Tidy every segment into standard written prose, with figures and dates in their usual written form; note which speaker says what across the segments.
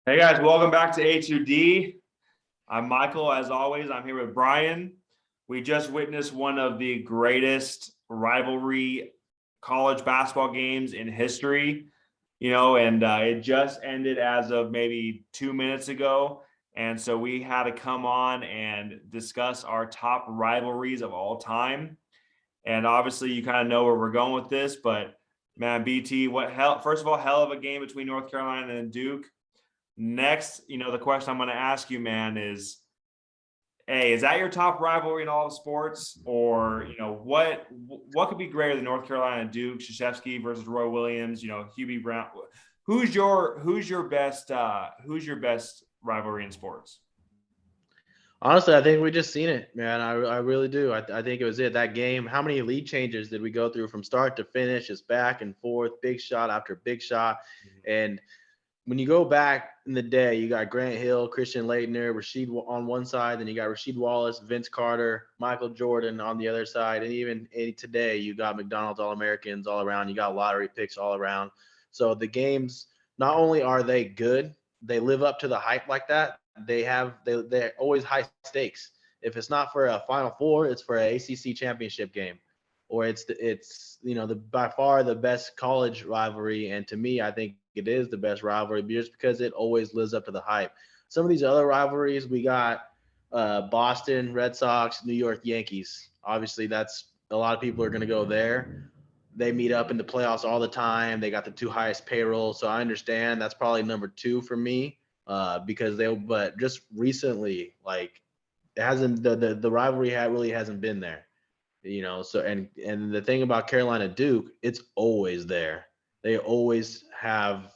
Speaker 1: Hey guys, welcome back to A2D. I'm Michael. As always, I'm here with Brian. We just witnessed one of the greatest rivalry college basketball games in history, and it just ended as of maybe 2 minutes ago. And so we had to come on and discuss our top rivalries of all time. And obviously, you kind of know where we're going with this, but man, BT, what hell? First of all, hell of a game between North Carolina and Duke. Next, the question I'm going to ask you, man, is that your top rivalry in all of sports, or what could be greater than North Carolina Duke, Krzyzewski versus Roy Williams, Hubie Brown? Who's your best rivalry in sports?
Speaker 2: Honestly, I think we just seen it, man. I really do. I think it was it. That game, how many lead changes did we go through from start to finish? It's back and forth, big shot after big shot. And when you go back in the day, you got Grant Hill, Christian Laettner, Rasheed on one side, then you got Rasheed Wallace, Vince Carter, Michael Jordan on the other side. And even today, you got McDonald's All-Americans all around. You got lottery picks all around. So the games, not only are they good, they live up to the hype like that. They're always high stakes. If it's not for a Final Four, it's for an ACC championship game, or it's the by far the best college rivalry. And to me, I think it is the best rivalry just because it always lives up to the hype. Some of these other rivalries, we got Boston Red Sox, New York Yankees. Obviously, that's a lot of people are going to go there. They meet up in the playoffs all the time. They got the two highest payrolls, so I understand that's probably number two for me because they. But just recently, like it hasn't the rivalry really hasn't been there. So and the thing about Carolina Duke, it's always there. They always have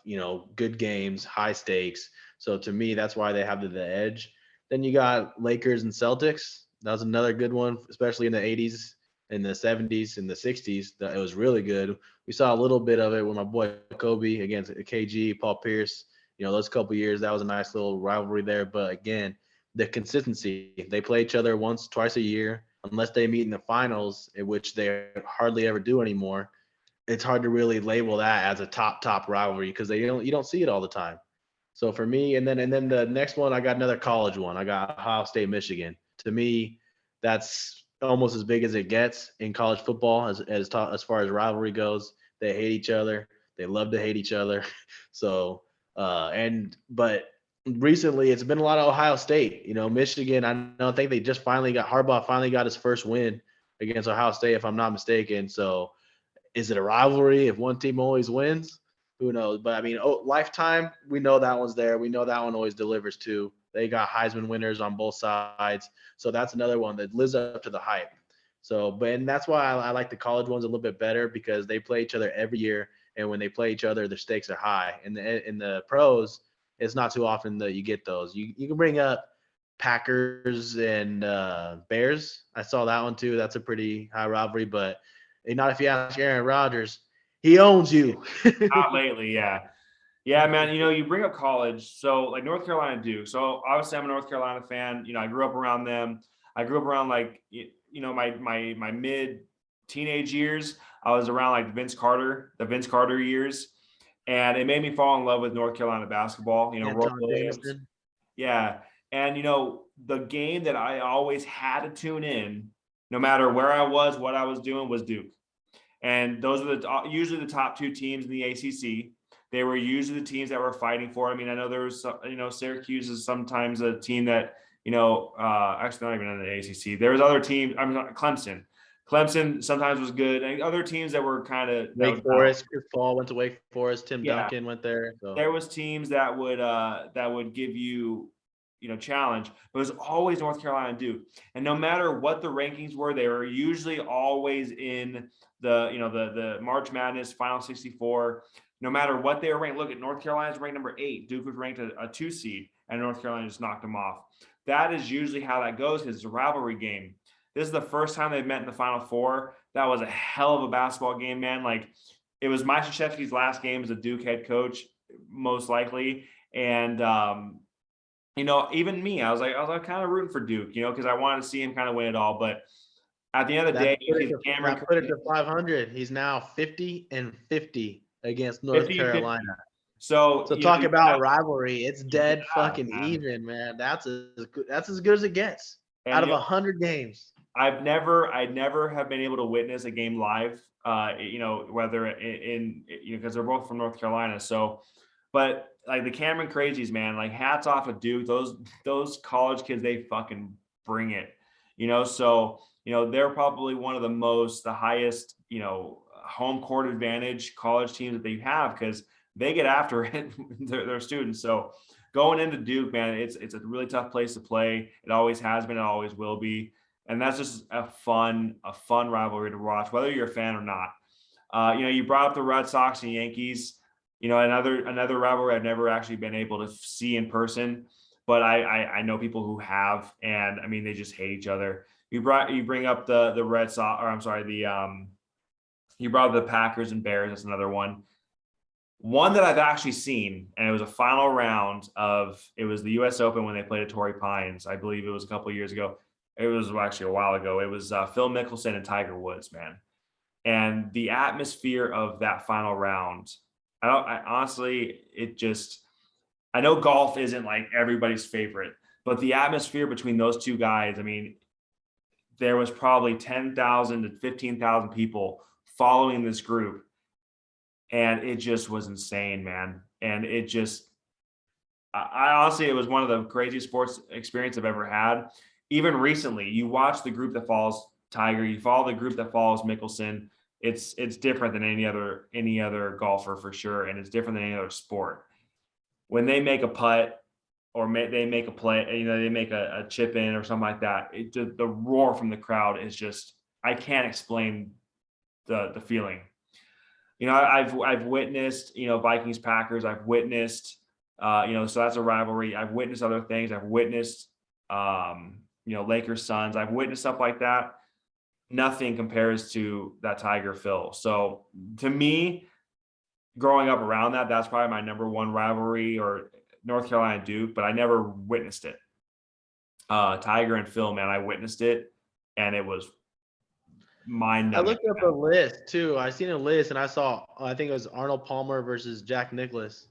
Speaker 2: good games, high stakes. So to me, that's why they have the edge. Then you got Lakers and Celtics. That was another good one, especially in the 80s, in the 70s, in the 60s. That it was really good. We saw a little bit of it with my boy Kobe against KG, Paul Pierce. Those couple years, that was a nice little rivalry there. But again, the consistency. They play each other once, twice a year, unless they meet in the finals, in which they hardly ever do anymore. It's hard to really label that as a top rivalry because they don't you don't see it all the time. So for me, and then the next one, I got another college one. I got Ohio State, Michigan. To me, that's almost as big as it gets in college football as far as rivalry goes. They hate each other. They love to hate each other. So and but recently it's been a lot of Ohio State. Michigan. I don't think they just finally got Harbaugh finally got his first win against Ohio State, if I'm not mistaken. So is it a rivalry if one team always wins? Who knows? But I mean, lifetime, we know that one's there. We know that one always delivers too. They got Heisman winners on both sides. So that's another one that lives up to the hype. So, and that's why I like the college ones a little bit better because they play each other every year. And when they play each other, the stakes are high. In the pros, it's not too often that you get those. You can bring up Packers and Bears. I saw that one too. That's a pretty high rivalry, but not if you ask Aaron Rodgers. He owns you.
Speaker 1: Not lately, yeah. Yeah, man. You bring up college, so like North Carolina Duke. So obviously, I'm a North Carolina fan. I grew up around them. I grew up around like my mid teenage years. I was around like the Vince Carter years, and it made me fall in love with North Carolina basketball. Roy
Speaker 2: Anton
Speaker 1: Williams.
Speaker 2: Jameson.
Speaker 1: Yeah, and the game that I always had to tune in, no matter where I was, what I was doing, was Duke. And those are usually the top two teams in the ACC. They were usually the teams that were fighting for. I mean, I know there was, Syracuse is sometimes a team that, actually not even in the ACC. There was other teams. I'm not Clemson. Clemson sometimes was good, and other teams that were kind of that
Speaker 2: Wake
Speaker 1: was not.
Speaker 2: Forest. Chris Paul went to Wake Forest. Tim
Speaker 1: Yeah,
Speaker 2: Duncan went there. So
Speaker 1: there was teams that would give you challenge, but it was always North Carolina and Duke. And no matter what the rankings were, they were usually always in the March Madness Final 64. No matter what they were ranked, look at North Carolina's ranked number 8. Duke was ranked a 2 seed, and North Carolina just knocked them off. That is usually how that goes because it's a rivalry game. This is the first time they've met in the Final Four. That was a hell of a basketball game, man. Like, it was Mike Krzyzewski's last game as a Duke head coach, most likely. And even me, I was kind of rooting for Duke, because I wanted to see him kind of win it all. But at the end of the
Speaker 2: that
Speaker 1: day,
Speaker 2: put it
Speaker 1: he's
Speaker 2: to,
Speaker 1: Cameron
Speaker 2: that put it to 500. He's now 50-50 against North
Speaker 1: 50 and
Speaker 2: Carolina.
Speaker 1: 50. So,
Speaker 2: So
Speaker 1: you know,
Speaker 2: talk about rivalry. It's dead
Speaker 1: yeah,
Speaker 2: fucking
Speaker 1: man.
Speaker 2: even, man. That's as good as it gets
Speaker 1: And
Speaker 2: out of 100 games.
Speaker 1: I never have been able to witness a game live. Whether because they're both from North Carolina. So, but like the Cameron Crazies, man, like hats off to Duke. Those college kids, they fucking bring it. So they're probably one of the highest home court advantage college teams that they have because they get after it. They're students. So going into Duke, man, it's a really tough place to play. It always has been. It always will be. And that's just a fun rivalry to watch, whether you're a fan or not. You brought up the Red Sox and Yankees. Another rivalry I've never actually been able to see in person, but I know people who have, and I mean they just hate each other. You bring up the Red Sox, or I'm sorry, you brought up the Packers and Bears. That's another one. One that I've actually seen, and it was a final round it was the U.S. Open when they played at Torrey Pines. I believe it was a couple of years ago. It was actually a while ago. It was Phil Mickelson and Tiger Woods, man. And the atmosphere of that final round, I honestly, I know golf isn't like everybody's favorite, but the atmosphere between those two guys, I mean, there was probably 10,000 to 15,000 people following this group. And it just was insane, man. And I honestly, it was one of the craziest sports experience I've ever had. Even recently, you watch the group that follows Tiger, you follow the group that follows Mickelson. It's different than any other golfer for sure, and it's different than any other sport. When they make a putt or they make a play, they make a chip in or something like that. The roar from the crowd is just I can't explain the feeling. I've witnessed Vikings Packers. I've witnessed so that's a rivalry. I've witnessed other things. I've witnessed Lakers Suns. I've witnessed stuff like that. Nothing compares to that Tiger Phil. So to me, growing up around that's probably my number one rivalry, or North Carolina Duke, but I never witnessed it. Tiger and Phil, man, I witnessed it, and it was mind
Speaker 2: I
Speaker 1: numbing.
Speaker 2: looked up a list too. I seen a list and I saw I think it was Arnold Palmer versus Jack Nicklaus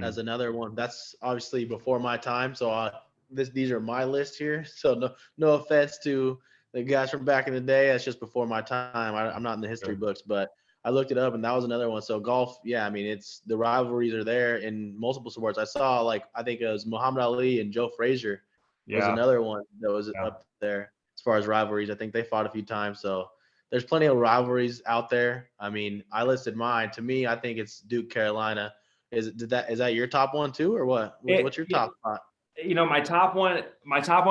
Speaker 2: as another one. That's obviously before my time, so these are my list here. So no offense to the guys from back in the day. That's just before my time. I'm not in the history books, but I looked it up and that was another one. So golf, yeah, I mean it's the rivalries are there in multiple sports. I saw I think it was Muhammad Ali and Joe Frazier was
Speaker 1: Yeah.
Speaker 2: another one that was up there as far as rivalries. I think they fought a few times. So there's plenty of rivalries out there. I mean, I listed mine. To me, I think it's Duke Carolina. Is that your top one too, or what? What's your top spot?
Speaker 1: My top one,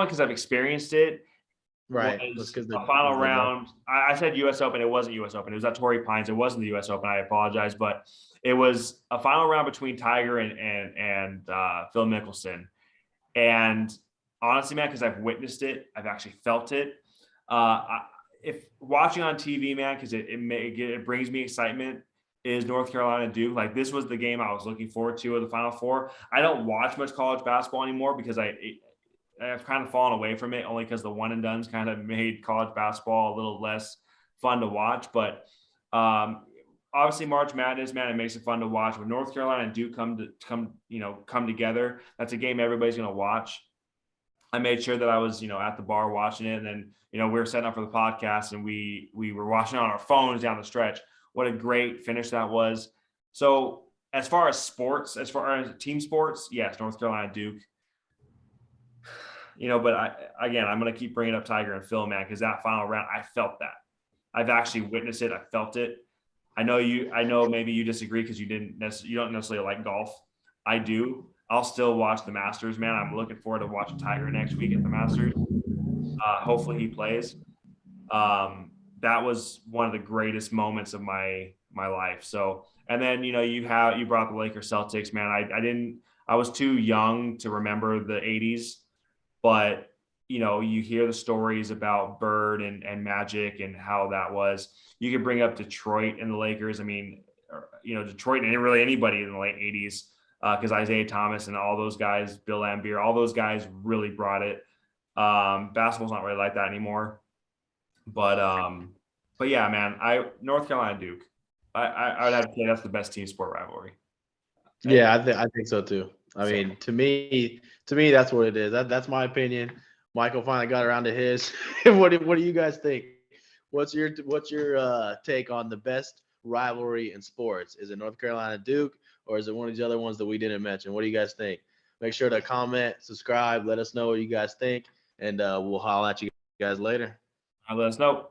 Speaker 1: because I've experienced it,
Speaker 2: Right. That's
Speaker 1: was
Speaker 2: because
Speaker 1: a final round. I said U.S. Open. It wasn't U.S. Open. It was at Torrey Pines. It wasn't the U.S. Open. I apologize, but it was a final round between Tiger and Phil Mickelson. And honestly, man, because I've witnessed it, I've actually felt it. If watching on TV, man, because it brings me excitement, is North Carolina Duke. Like this was the game I was looking forward to of the Final Four. I don't watch much college basketball anymore because I've kind of fallen away from it only because the one and dones kind of made college basketball a little less fun to watch. But obviously March Madness, man, it makes it fun to watch. When North Carolina and Duke come together, that's a game everybody's going to watch. I made sure that I was, at the bar watching it. And then, we were setting up for the podcast and we were watching it on our phones down the stretch. What a great finish that was. So as far as sports, as far as team sports, yes, North Carolina Duke. But I'm going to keep bringing up Tiger and Phil, man, because that final round, I felt that. I've actually witnessed it. I felt it. I know maybe you disagree because you don't necessarily like golf. I do. I'll still watch the Masters, man. I'm looking forward to watching Tiger next week at the Masters. Hopefully he plays. That was one of the greatest moments of my life. So, and then you brought the Lakers Celtics, man. I was too young to remember the 80s, but you hear the stories about Bird and Magic and how that was. You could bring up Detroit and the Lakers. I mean, Detroit and really anybody in the late 80s, because Isaiah Thomas and all those guys, Bill Laimbeer, all those guys really brought it. Basketball's not really like that anymore. But yeah, man, North Carolina Duke. I would have to say that's the best team sport rivalry.
Speaker 2: Yeah, I think so too. I mean, to me, that's what it is. That's my opinion. Michael finally got around to his. What do you guys think? What's your take on the best rivalry in sports? Is it North Carolina Duke, or is it one of these other ones that we didn't mention? What do you guys think? Make sure to comment, subscribe, let us know what you guys think, and we'll holler at you guys later.
Speaker 1: Let us know.